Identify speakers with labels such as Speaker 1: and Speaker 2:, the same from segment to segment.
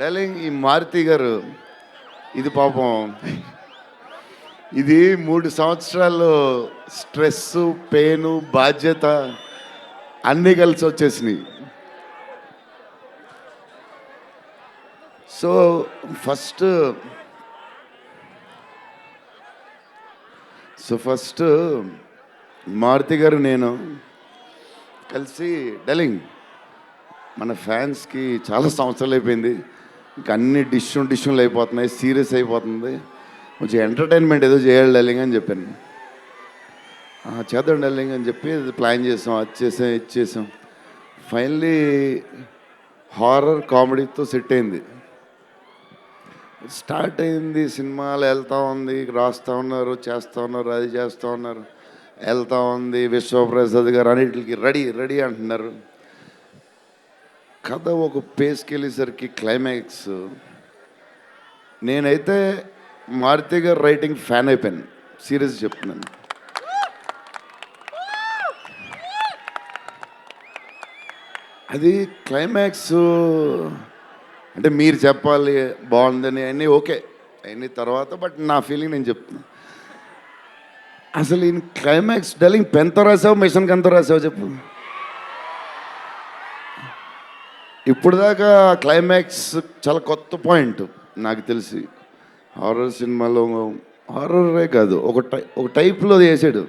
Speaker 1: Darling, ఈ మారుతి గారు ఇది పాపం ఇది 3 సంవత్సరాలు స్ట్రెస్, పెయిన్, బాధ్యత అన్నీ కలిసి వచ్చేసినాయి. సో ఫస్ట్ మారుతి గారు నేను కలిసి, డార్లింగ్ మన ఫ్యాన్స్కి చాలా సంవత్సరాలు అయిపోయింది, ఇంకా అన్ని డిష్యూలు అయిపోతున్నాయి, సీరియస్ అయిపోతుంది, కొంచెం ఎంటర్టైన్మెంట్ ఏదో చేయాలి డార్లింగ్ అని చెప్పాను. చేద్దాం డార్లింగ్ అని చెప్పి ప్లాన్ చేసాం, అది చేసాం. ఫైనలీ హారర్ కామెడీతో సెట్ అయింది. స్టార్ట్ అయింది, సినిమాలు వెళ్తూ ఉంది, రాస్తూ ఉన్నారు, చేస్తూ ఉన్నారు, అది చేస్తూ ఉన్నారు, వెళ్తూ ఉంది. విశ్వప్రసాద్ గారు అన్నిటికి రెడీ అంటున్నారు. కథ ఒక పేస్కి వెళ్ళేసరికి క్లైమాక్స్, నేనైతే మారుతి గారు రైటింగ్ ఫ్యాన్ అయిపోయాను, సీరియస్ చెప్తున్నాను. అది క్లైమాక్స్ అంటే మీరు చెప్పాలి బాగుందని అన్నీ ఓకే అన్ని తర్వాత, బట్ నా ఫీలింగ్ నేను చెప్తున్నా. అసలు ఈ క్లైమాక్స్ డార్లింగ్ పెన్తో రాసావు, మిషన్కి ఎంతో రాసావు చెప్పు. ఇప్పుడు దాకా క్లైమాక్స్ చాలా కొత్త పాయింట్ నాకు తెలిసి. హారర్ సినిమాలో హారరే కాదు, ఒక టైప్లో చేసాడు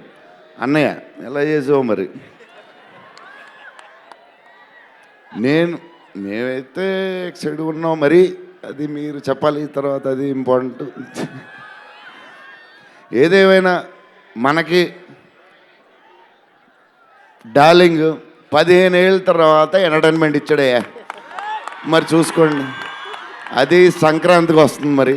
Speaker 1: అన్నయ్య. ఎలా చేసావు మరి? మేమైతే ఎక్సైడ్ ఉన్నాం, మరి అది మీరు చెప్పాలి తర్వాత, అది ఇంపార్టెంట్. ఏదేమైనా మనకి డార్లింగ్ 15 ఏళ్ళ తర్వాత ఎంటర్టైన్మెంట్ ఇచ్చాడయ్యా, మరి చూసుకోండి. అది సంక్రాంతికి వస్తుంది మరి.